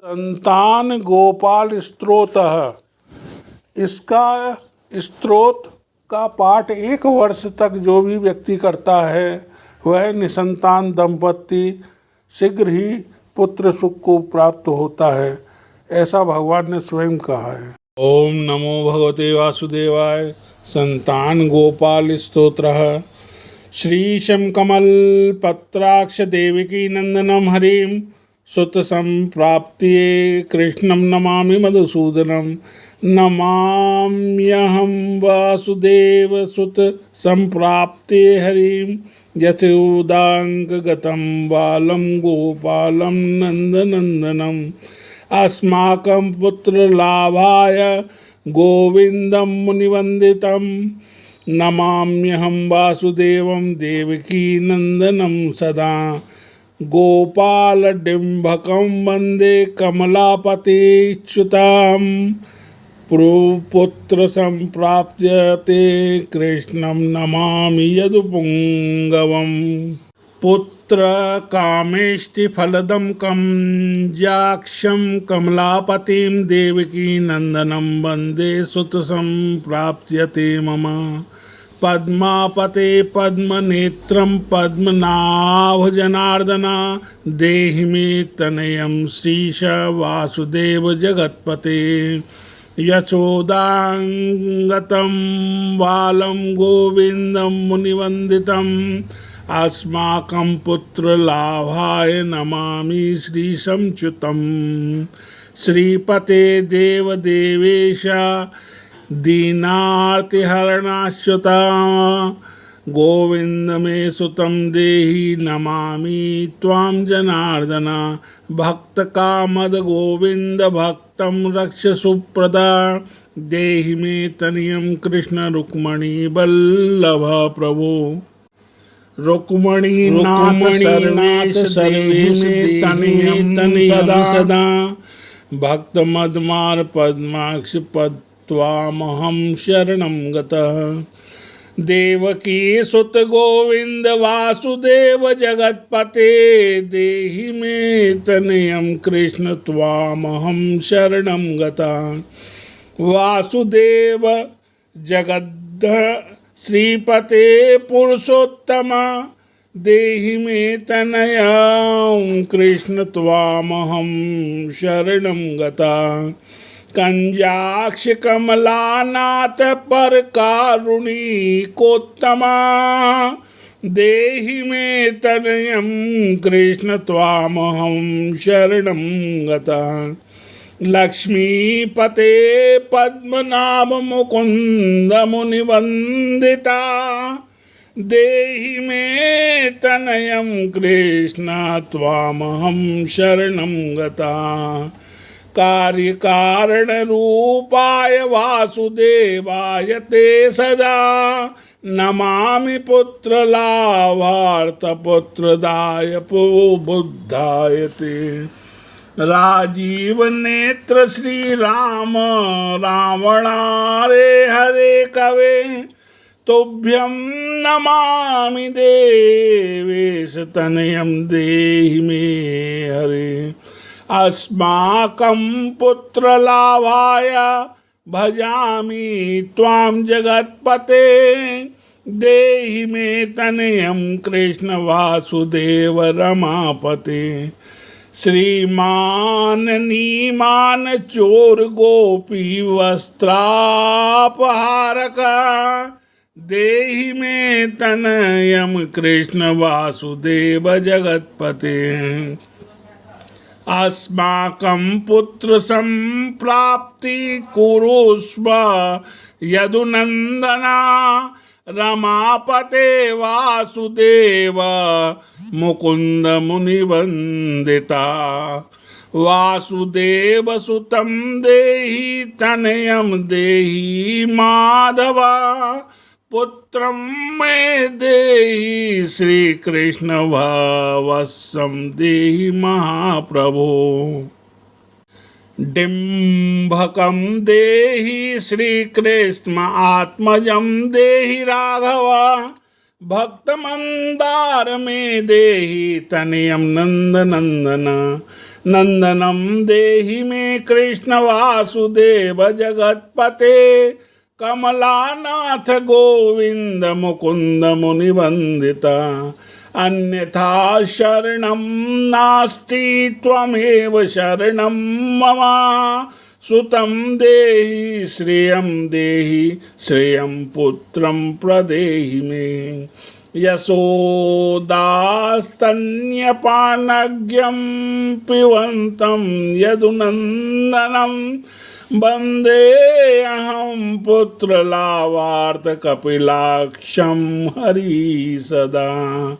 संतान गोपाल स्तोत्रः। इसका स्तोत्र का पाठ 1 वर्ष तक जो भी व्यक्ति करता है वह निसंतान दंपति शीघ्र ही पुत्र सुख को प्राप्त होता है, ऐसा भगवान ने स्वयं कहा है। ओम नमो भगवते वासुदेवाय। संतान गोपाल स्तोत्रः। श्रीशं कमल पत्राक्ष देवकी नंदनम हरिम सुत संप्राप्तिये कृष्णं नमामि मधुसूदनं। नमाम्यहं वासुदेव सुत संप्राप्तिये हरिं यशोदाङ्कगतं बालं गोपालं नन्दनन्दनम्। अस्माकं पुत्रलाभाय गोविन्दं मुनिवन्दितं। नमाम्यहं वासुदेवं देवकी नन्दनं सदा। गोपालडिम्भकं वन्दे कमलापतिच्युतं। पुत्र संप्राप्यते कृष्णं नमामि यदुपुङ्गवम्। पुत्र कामेष्टि फलदं कंजाक्षं कमलापतिं देवकी नंदनं वन्दे सुत संप्राप्यते मम। पद्मापते पद्मनेत्रं पद्मनाभ जनार्दना देहि मे तनयं श्रीश वासुदेव जगत्पते। यशोदाङ्गतं बालं गोविन्दं मुनिवन्दितम्। अस्माकं पुत्रलाभाय नमामि श्रीशं च्युतम्। श्रीपते देवदेवेश दीनार्तिहरणाच्युता। गोविन्द मे सुतं देहि नमामि त्वां जनार्दन। भक्तकामद गोविन्द भक्तं रक्ष सुप्रदा। देहि मे तनयं कृष्ण रुक्मणी वल्लभ प्रभो। रुक्मणी नाथ सर्वेश तनयं सदा। भक्त मदमार पद्माक्ष त्वामहं शरणं गतः। देवकी सुत गोविंद वासुदेव जगत्पते। देहि मे तनयं कृष्ण त्वामहं शरणं गतः। वासुदेव जगद्ध श्रीपते पुरुषोत्तम। देहि मे तनयं कृष्ण त्वामहं शरणं गतः। कंजाक्ष कमलानाथ पर कारुणिकोत्तमा। देहि मे तनयं कृष्ण त्वामहं शरणं गतः। लक्ष्मीपते पद्मनाभ मुकुंद मुनिवंदिता। देहि मे तनयं कृष्ण त्वामहं शरणं गतः। कार्यकारण रूपाय वासुदेवाय ते सदा। नमामि पुत्रलाभार्थ पुत्रदाय बुद्धाय ते। राजीव नेत्र श्री राम रावणारे हरे कवे। तुभ्यं नमामि देवेश तनयं देहि मे हरे। अस्माकं पुत्रलाभाय भजामि त्वां जगत्पते। देहि मे तनयं कृष्ण वासुदेव रमापते। श्रीमान नीमान चोर गोपी वस्त्रापहारक। देहि मे तनयं कृष्ण वासुदेव जगत्पते। अस्माकं पुत्र संप्राप्ति कुरुष्व यदुनंदना। रमापते वासुदेव मुकुंद मुनिवंदिता। वासुदेव सुतं देहि तनयं देहि माधवा। पुत्रं मे देहि श्रीकृष्ण वत्सं देहि महाप्रभो। डिम्भकं देहि श्रीकृष्ण आत्मजं देहि राघव। भक्त मंदार में देहि तनयम नंदनंदन नंदनम देहि में कृष्ण वासुदेव जगतपते कमलानाथ गोविंद मुकुंद मुनिवंदिता अन्यथा शरणं नास्ति त्वमेव शरणं मम सुतं देहि श्रियं पुत्रं प्रदेहि मे यशोदास्तन्यपानज्ञं पिबन्तं यदुनन्दनं वन्दे अहं पुत्रलावार्तकपिलाक्षं हरि सदा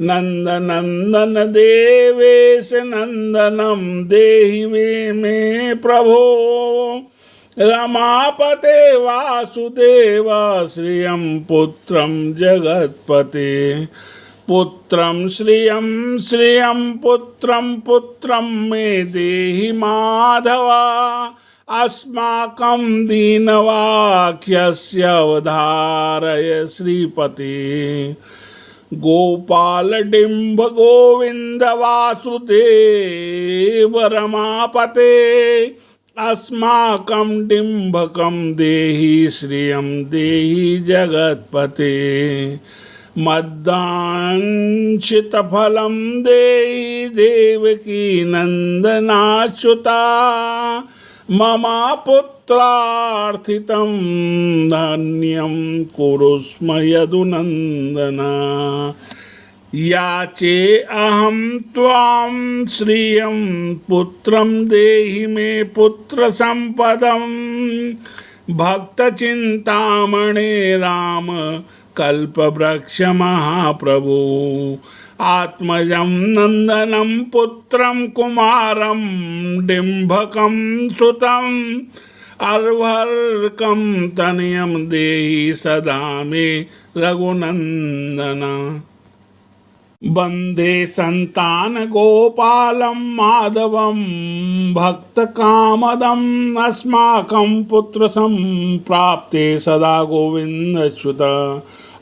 नंदनंदन देवेश नंदनम देहि मे प्रभो रमापते वासुदेव श्रियं पुत्रं जगत्पते पुत्रं श्रियं पुत्रं मे देहि माधवा अस्माकं दीनवाक्यस्य अवधारय श्रीपते गोपाल डिंब गोविंद वासुदेव रमापते अस्माकं डिंबकं देहि श्रियं देहि जगत्पते मद्दांशितफलं देहि देवकी नंदनाच्युता मम पुत्रार्थितं धन्यं कुरुस्म यदुनन्दना याचे अहं त्वां श्रियं पुत्रं देहि मे पुत्रसम्पदं भक्तचिन्तामणे राम कल्पवृक्ष महाप्रभु आत्मजं नंदनं पुत्रं कुमारं डिंभकं सुतं अर्भर्कं तनयं देहि सदा मे रघुनंदन वन्दे संतान गोपालं माधवं भक्तकामदम् अस्माकं पुत्र संप्राप्ते सदा गोविन्दच्युत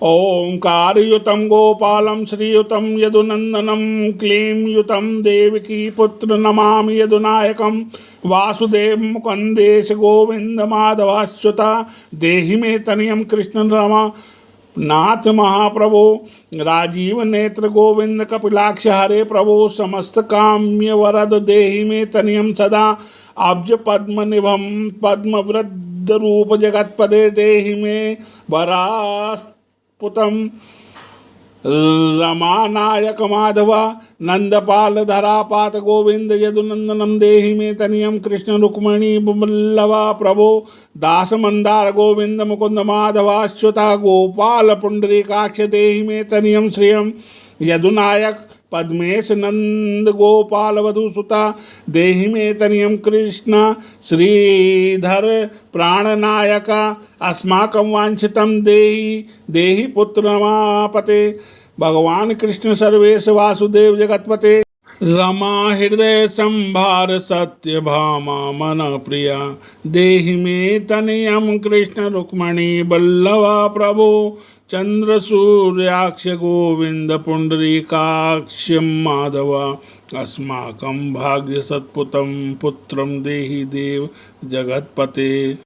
ओंकारयुतं गोपालं श्रीयुतं यदुनन्दनं क्लींयुतं देवकी पुत्र नमामि यदुनायकं वासुदेव मुकुन्देश गोविंद माधवाच्युत देहि मे तनयं कृष्ण रमा नाथ महाप्रभो राजीव नेत्र गोविंद कपिलाक्ष हरे प्रभो समस्त काम्य वरद देहि मे तनयं सदा अब्ज पद्म निभम पद्म वृद्ध रूप जगतपदे देहि मे वरास्पुतम रमानायक माधवा नंदपाल धरापात गोविंद यदुनंदनम देहि मे तनयं कृष्ण रुक्मणी बल्लवा प्रभो दास मंदार गोविंद मुकुंद माधवाच्युता गोपाल पुंडरीकाक्ष देहि मे तनयं श्रियं यदुनायक पद्मेश नंद गोपाल वधुसुता देहि मे तनयं कृष्ण श्रीधर प्राणनायक अस्माकं वांछितं देहि पुत्रमापते भगवान कृष्ण सर्वेश वासुदेव जगतपते रमा हृदय संभार सत्य भामा मन प्रिया देहि मे तनयं कृष्ण रुक्मणी बल्लवा प्रभो चंद्र सूर्याक्ष गोविंद पुंडरीकाक्ष माधवा अस्माकं भाग्य सत्पुतं पुत्रं देहि देव जगतपते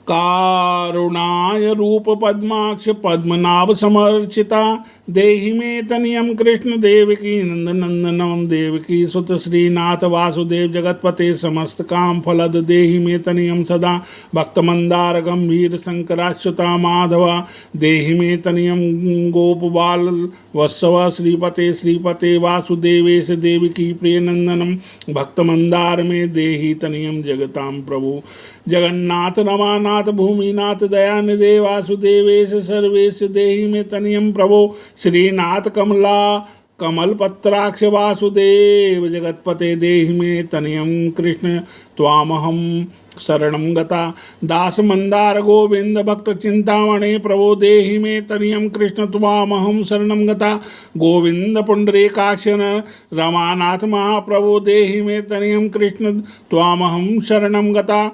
कारुणाय रूप पद्माक्ष पद्मनाभ समर्चिता देहि मे तनयं कृष्ण देवकी नंदनंदनम देवकी सुत श्रीनाथ वासुदेव जगतपते समस्त काम फलद देहि मे तनयं सदा भक्त मंदार गंभीर शंकराच्युता माधवा देहि मे तनयं गोपबाल वत्सव श्रीपते वासुदेवेश देवकी प्रिय नंदनम भक्त मंदार में देहि तनयं जगतां प्रभु जगन्नाथ रमानाथ भूमिनाथ दयानिधे वासुदेवेश सर्वेश देहि मे तनयं प्रभो श्रीनाथ कमला कमलपत्राक्ष वासुदेव जगतपते देहि मे तनयं कृष्ण त्वामहं शरणं गता दास मंदार गोविंद भक्त चिंतामणे प्रभो देहि मे तनयं कृष्ण त्वामहं शरणं गता गोविंद पुंडरीकाक्ष रमानाथ महाप्रभो देहि मे तनयं कृष्ण त्वामहं शरणं गता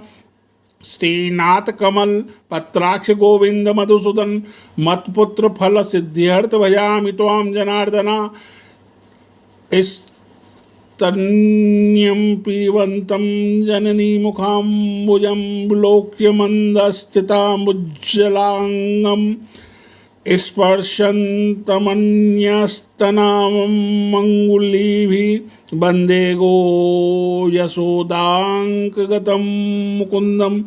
श्रीनाथ कमल पत्राक्ष गोविंद मधुसूदन मतपुत्र फल सिद्ध्यर्थ भजामि त्वां जनार्दना स्तन्यं पीबन्तं जननी मुखाम्बुजं विलोक्य मन्दस्थितामुज्ज्वलाङ्गं स्पर्शन्तमन्यस्तनामङ्गुलीभिः वन्दे गो यशोदाङ्कगतं मुकुन्दम्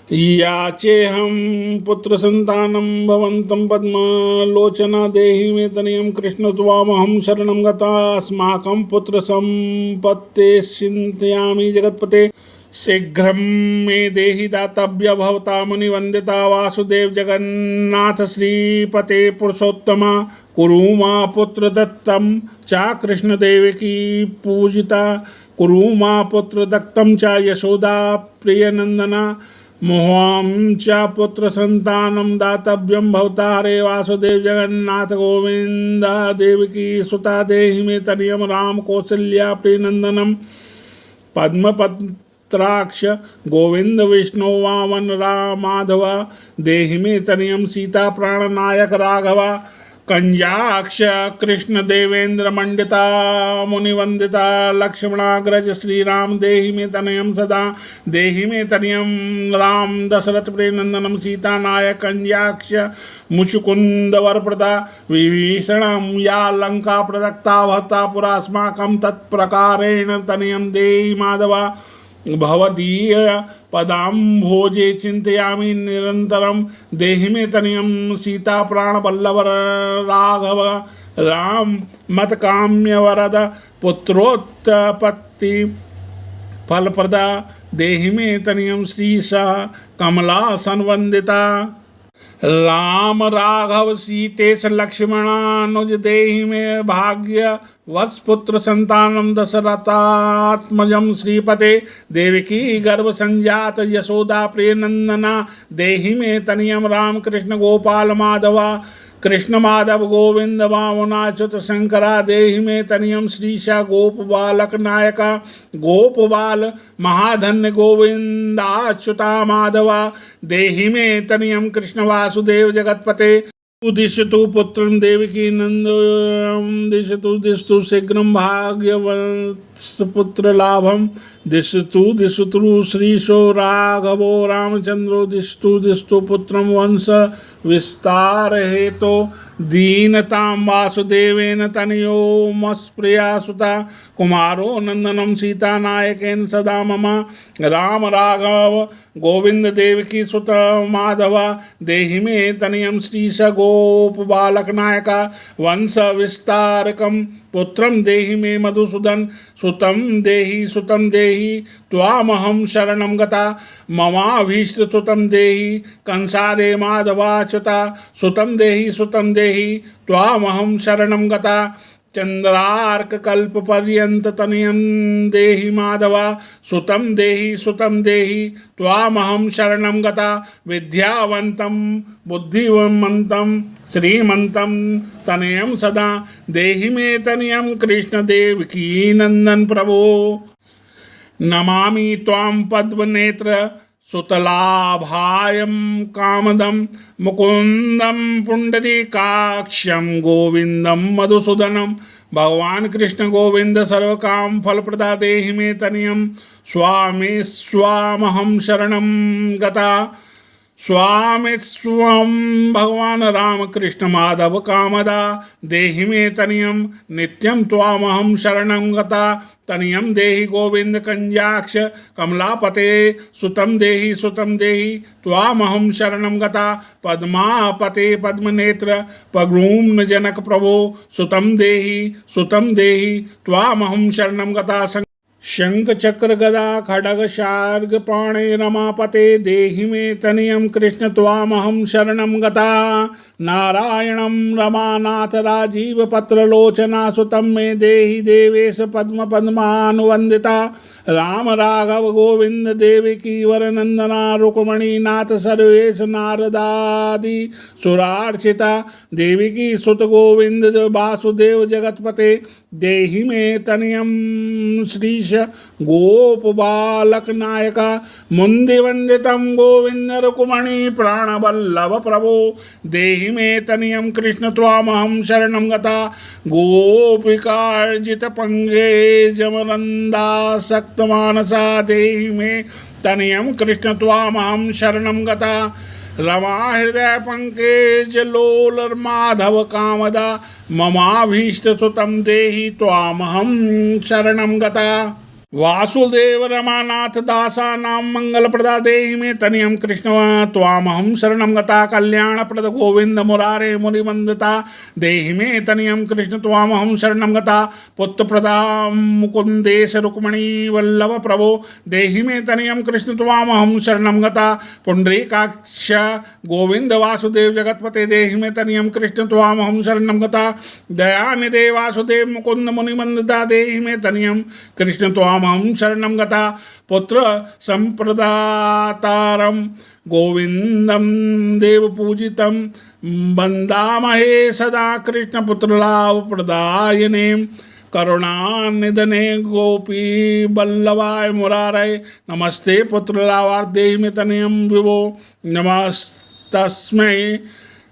याचेऽहं पुत्रसन्तानं भवन्तं पद्मलोचना देहि मे तनयं कृष्ण त्वामहं शरणं गता अस्माकं पुत्रसम्पत्तेः चिन्तयामि जगत्पते शीघ्रं मे देहि दातव्य भवता मुनिवन्दिता वासुदेव जगन्नाथ श्रीपते पुरुषोत्तमा कुरु मा पुत्रदत्तं च कृष्णदेवकी पूजिता कुरु मा पुत्रदत्तं च यशोदा प्रियनन्दना मोहं च पुत्रसन्तानं दातव्यं भवता हरे वासुदेव जगन्नाथ गोविन्द देवकी सुता देहि मे तनयं राम कौसल्या प्रियनन्दनं पद्मपत्राक्ष गोविंद विष्णु वामन राम माधव देहि मे तनयं सीता प्राणनायक राघव कंजाक्ष कृष्ण देवेंद्र मंडिता मुनिवंदिता लक्ष्मणाग्रज श्रीराम देहि मे तनयं सदा देहि मे तनयं राम दशरथ प्रियनंदनम सीता नायक कंजाक्ष मुचुकुंद वरप्रदा विभीषणं या लंका प्रदत्ता भवता पुरास्माकं तत्प्रकारेण तनयं देहि माधवा भवदीय पदाम्भोजे चिंतयामि निरंतरम देहि मे तनयं सीता प्राणवल्लभ राघव राम मत काम्य वरद पुत्रोत्पत्ति फलप्रदा देहि मे तनयं श्रीशा कमला संवंदिता राम राघव सीतेश लक्ष्मणानुज देहि मे भाग्य वत्सपुत्र संतानम दशरथात्मजं श्रीपते देवकी गर्भ संजात यशोदा प्रियनंदना देहि मे तनयं राम कृष्ण गोपाल माधवा कृष्ण माधव गोविंद वामनाच्युत शंकरा देहि मे तनयं श्रीशा गोप बालक नायका गोप बाल महाधन्य गोविंदाच्युता माधवा देहि मे तनयं कृष्ण वासुदेव जगत्पते दिशतु पुत्रं देवकी नंदनं दिशतु शीघ्रं भाग्यवत्सपुत्र लाभं दिशतु श्रीशो राघवो रामचंद्रो दिशतु पुत्रं वंश विस्तार हेतो दीनतां वासुदेवेन तनयो मत्प्रिया सुता कुमारो नंदनं सीतानायकेन सदा मम राम राघव गोविंद देवकी सुत माधवा देहि मे तनयं श्रीश गोप बालक नायका वंश विस्तारकं पुत्रं देहि मे मधुसूदन सुतं देहि त्वामहं शरणं गता ममाभीष्ट सुतं देहि कंसादे माधवाच्युता सुतं देहि त्वामहं शरणं गता चंद्रार्क कल्प पर्यंत तनयं देहि माधवा सुतं देहि त्वामहं शरणं गता विद्यावन्तं बुद्धिमन्तं श्रीमन्तं तनयं सदा देहि मे तनयं कृष्णदेवकी नंदन प्रभो नमामि त्वां पद्मनेत्र सुतलाभायं कामदं मुकुंदं पुंडरीकाक्षं गोविंदं मधुसूदनं भगवान कृष्ण गोविंद सर्वकाम फलप्रदा देहि मे तनयं स्वामी स्वामहं शरणं गता स्वामी स्वं भगवान राम कृष्ण माधव कामदा देहि मे तनयं नित्यं त्वामहं शरणं गता तनयं देहि गोविंद कंजाक्ष कमलापते सुतं देहि त्वामहं शरणं गता पद्मापते पद्मनेत्र पगृह्ण जनक प्रभो सुतं देहि त्वामहं शरणं गता शंख चक्र गदा खड्ग शार्ग पाणे रमापते देहि मे तनयं कृष्ण त्वामहं शरणं गता नारायणं रमानाथ राजीव पत्रलोचना सुतं मे देहि देवेश पद्मानुवंदिता राम राघव गोविंद देवकी वरनंदना रुक्मणीनाथ सर्वेश नारदादि सुरार्चिता देवकी सुत गोविंद वासुदेव जगत्पते देहि मे तनयं श्रीश गोप बालक नायका मुंदि वंदितम गोविंद रुक्मणी प्राणवल्लभ प्रभो देहि मे तनियम कृष्ण त्वामहं शरणं गता गोपिकार्जित पंगे जमरंदासक्त मानसा देहि मे तनियम कृष्ण त्वामहं शरणं गता रमा हृदय पंकज लोल माधव कामदा ममाभीष्ट सुतम देहि त्वामहं शरणं गता वासुदेव रमानाथ दासा नाम मंगल प्रदा देहि मे तनियम कृष्ण त्वामहं शरणं गता कल्याण प्रद गोविंद मुरारे मुनिवंदिता देहि मे तनियम कृष्ण त्वामहं शरणं गता पुत्र प्रदा मुकुंदेश रुक्मणी वल्लभ प्रभो देहि मे तनियम कृष्ण त्वामहं शरणं गता पुंडरीकाक्ष गोविंद वासुदेव जगतपते देहि मे तनियम कृष्ण त्वामहं शरणं गता दयानिधे वासुदेव मुकुंद मुनिवंदिता देहि मे तनियम कृष्ण त्वामहं शरणं गता पुत्र संप्रदातारं गोविंदं देवपूजितं वन्दामहे सदा कृष्णपुत्रलाभ प्रदायिने करुणानिधने गोपी बल्लभाय मुरारये नमस्ते पुत्रलाभार्थे मे तनयं विभो नमस्तस्मै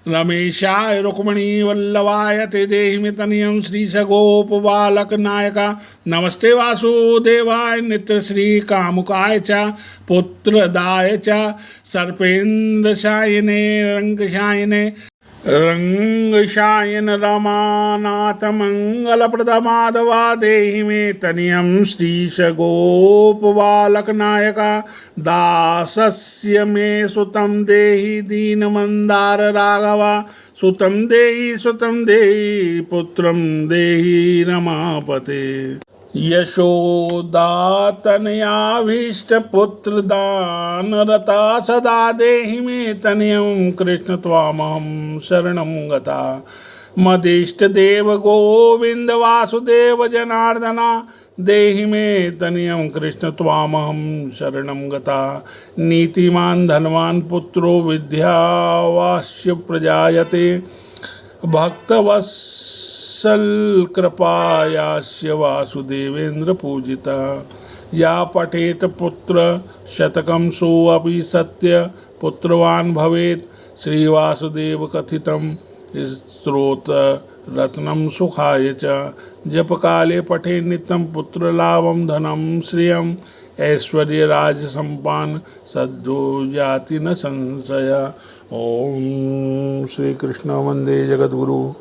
रमेशाय रुक्मणी वल्लभाय ते देहि मे तनयं श्री सगोप बालक नायका नमस्ते वासुदेवाय नित्य श्री कामुकाय च पुत्रदाय च सर्पेन्द्रशायिने रंगशायिने रंगशायन रमानाथ मंगलप्रद माधवा देहि मे तनयं श्रीश गोप बालक नायका दासस्य मे सुतं देहि दीनमंदार राघवा सुतं देहि पुत्रं देहि रमापते यशोदातनयाभीष्टपुत्रदानरता सदा देहि मे तनयं कृष्ण त्वामहं शरणं गता मदिष्टदेव गोविंद वासुदेव जनार्दना देहि मे तनयं कृष्ण त्वामहं शरणं गता नीतिमान् धनवान् पुत्रो विद्यावास्य प्रजायते भक्तवत्सल कृपायास्य वासुदेवेन्द्र पूजिता या पठेत पुत्र शतकं सोऽपि सत्य पुत्रवान् भवेत् श्रीवासुदेव कथितं स्तोत्र रत्नं सुखाय च जपकाले पठे नित्यं पुत्रलाभं धनं श्रियं ऐश्वर्य राज संपान सद्यो जाति न संशय। ओम श्री कृष्ण वंदे जगद्गुरु।